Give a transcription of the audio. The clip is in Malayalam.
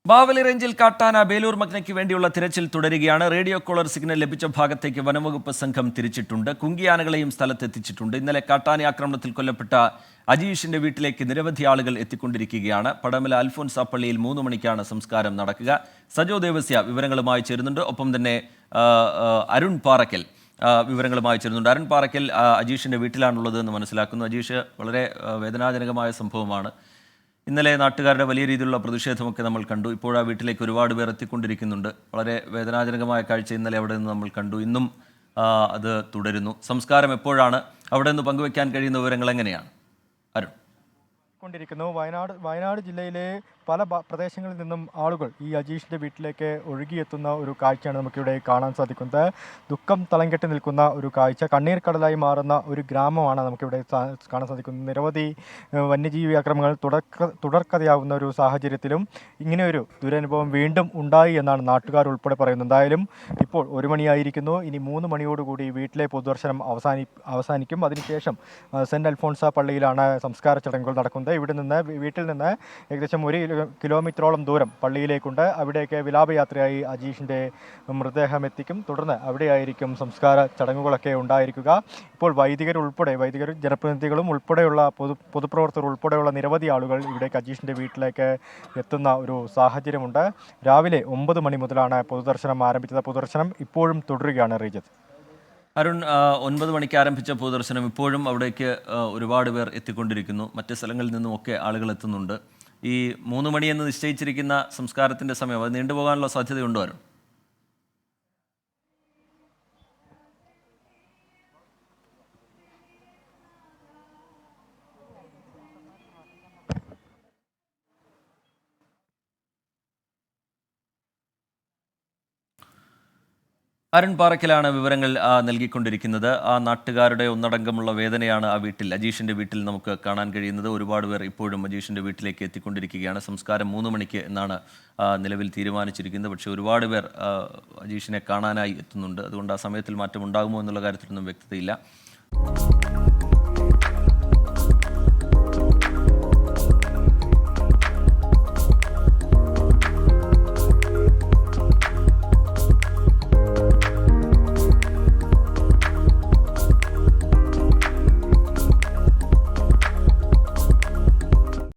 ബാവലി റേഞ്ചിൽ കാട്ടാന ബേലൂർ മഗ്നയ്ക്ക് വേണ്ടിയുള്ള തിരച്ചിൽ തുടരുകയാണ്. റേഡിയോ കോളർ സിഗ്നൽ ലഭിച്ച ഭാഗത്തേക്ക് വനംവകുപ്പ് സംഘം തിരിച്ചിട്ടുണ്ട്. കുങ്കിയാനകളെയും സ്ഥലത്തെത്തിച്ചിട്ടുണ്ട്. ഇന്നലെ കാട്ടാന ആക്രമണത്തിൽ കൊല്ലപ്പെട്ട അജീഷിന്റെ വീട്ടിലേക്ക് നിരവധി ആളുകൾ എത്തിക്കൊണ്ടിരിക്കുകയാണ്. പടമല അൽഫോൻസ പള്ളിയിൽ 3 മണിക്കാണ് സംസ്കാരം നടക്കുക. സജോ ദേവസ്യ വിവരങ്ങളുമായി ചേരുന്നുണ്ട്. ഒപ്പം തന്നെ അരുൺ പാറയ്ക്കൽ വിവരങ്ങളുമായി ചേരുന്നുണ്ട്. അരുൺ പാറയ്ക്കൽ അജീഷിന്റെ വീട്ടിലാണുള്ളത് എന്ന് മനസ്സിലാക്കുന്നു. അജീഷ്, വളരെ വേദനാജനകമായ സംഭവമാണ്. ഇന്നലെ നാട്ടുകാരുടെ വലിയ രീതിയിലുള്ള പ്രതിഷേധമൊക്കെ നമ്മൾ കണ്ടു. ഇപ്പോൾ ആ വീട്ടിലേക്ക് ഒരുപാട് പേർ എത്തിക്കൊണ്ടിരിക്കുന്നുണ്ട്. വളരെ വേദനാജനകമായ കാഴ്ച ഇന്നലെ അവിടെ നിന്ന് നമ്മൾ കണ്ടു. ഇന്നും അത് തുടരുന്നു. സംസ്കാരം എപ്പോഴാണ്? അവിടെ നിന്ന് പങ്കുവയ്ക്കാൻ കഴിയുന്ന വിവരങ്ങൾ എങ്ങനെയാണ് അരുൺ? വയനാട് ജില്ലയിലെ പല പ്രദേശങ്ങളിൽ നിന്നും ആളുകൾ ഈ അജീഷിൻ്റെ വീട്ടിലേക്ക് ഒഴുകിയെത്തുന്ന ഒരു കാഴ്ചയാണ് നമുക്കിവിടെ കാണാൻ സാധിക്കുന്നത്. ദുഃഖം തളംകെട്ടി നിൽക്കുന്ന ഒരു കാഴ്ച, കണ്ണീർ കടലായി മാറുന്ന ഒരു ഗ്രാമമാണ് നമുക്കിവിടെ കാണാൻ സാധിക്കുന്നത്. നിരവധി വന്യജീവി ആക്രമണങ്ങൾ തുടർക്കഥയാവുന്ന ഒരു സാഹചര്യത്തിലും ഇങ്ങനെയൊരു ദുരനുഭവം വീണ്ടും ഉണ്ടായി എന്നാണ് നാട്ടുകാർ ഉൾപ്പെടെ പറയുന്നത്. എന്തായാലും ഇപ്പോൾ 1 മണിയായിരിക്കുന്നു. ഇനി 3 മണിയോടുകൂടി വീട്ടിലെ പൊതുദർശനം അവസാനിക്കും. അതിനുശേഷം സെൻറ്റ് അൽഫോൺസ പള്ളിയിലാണ് സംസ്കാര ചടങ്ങുകൾ നടക്കുന്നത്. വീട്ടിൽ നിന്ന് ഏകദേശം 1 കിലോമീറ്ററോളം ദൂരം പള്ളിയിലേക്കുണ്ട്. അവിടേക്ക് വിലാപയാത്രയായി അജീഷിൻ്റെ മൃതദേഹം എത്തിക്കും. തുടർന്ന് അവിടെയായിരിക്കും സംസ്കാര ചടങ്ങുകളൊക്കെ ഉണ്ടായിരിക്കുക. ഇപ്പോൾ വൈദികർ, ജനപ്രതിനിധികളും ഉൾപ്പെടെയുള്ള പൊതുപ്രവർത്തകർ ഉൾപ്പെടെയുള്ള നിരവധി ആളുകൾ ഇവിടേക്ക് അജീഷിൻ്റെ വീട്ടിലേക്ക് എത്തുന്ന ഒരു സാഹചര്യമുണ്ട്. രാവിലെ 9 മണി മുതലാണ് പൊതുദർശനം ആരംഭിച്ചത്. പൊതുദർശനം ഇപ്പോഴും തുടരുകയാണ്. റീജത്ത്, അരുൺ, 9 മണിക്ക് ആരംഭിച്ച പൊതുദർശനം ഇപ്പോഴും അവിടേക്ക് ഒരുപാട് പേർ എത്തിക്കൊണ്ടിരിക്കുന്നു. മറ്റ് സ്ഥലങ്ങളിൽ നിന്നുമൊക്കെ ആളുകൾ എത്തുന്നുണ്ട്. ഈ 3 മണിയെന്ന് നിശ്ചയിച്ചിരിക്കുന്ന സംസ്കാരത്തിൻ്റെ സമയം അത് നീണ്ടുപോകാനുള്ള സാധ്യതയുണ്ടോ അരുൺ? അരുൺ പാറയ്ക്കലാണ് വിവരങ്ങൾ നൽകിക്കൊണ്ടിരിക്കുന്നത്. ആ നാട്ടുകാരുടെ ഒന്നടങ്കമുള്ള വേദനയാണ് ആ വീട്ടിൽ, അജീഷിൻ്റെ വീട്ടിൽ നമുക്ക് കാണാൻ കഴിയുന്നത്. ഒരുപാട് പേർ ഇപ്പോഴും അജീഷിൻ്റെ വീട്ടിലേക്ക് എത്തിക്കൊണ്ടിരിക്കുകയാണ്. സംസ്കാരം 3 മണിക്ക് എന്നാണ് നിലവിൽ തീരുമാനിച്ചിരിക്കുന്നത്. പക്ഷേ ഒരുപാട് പേർ അജീഷിനെ കാണാനായി എത്തുന്നുണ്ട്. അതുകൊണ്ട് ആ സമയത്തിൽ മാറ്റം ഉണ്ടാകുമോ എന്നുള്ള കാര്യത്തിലൊന്നും വ്യക്തതയില്ല.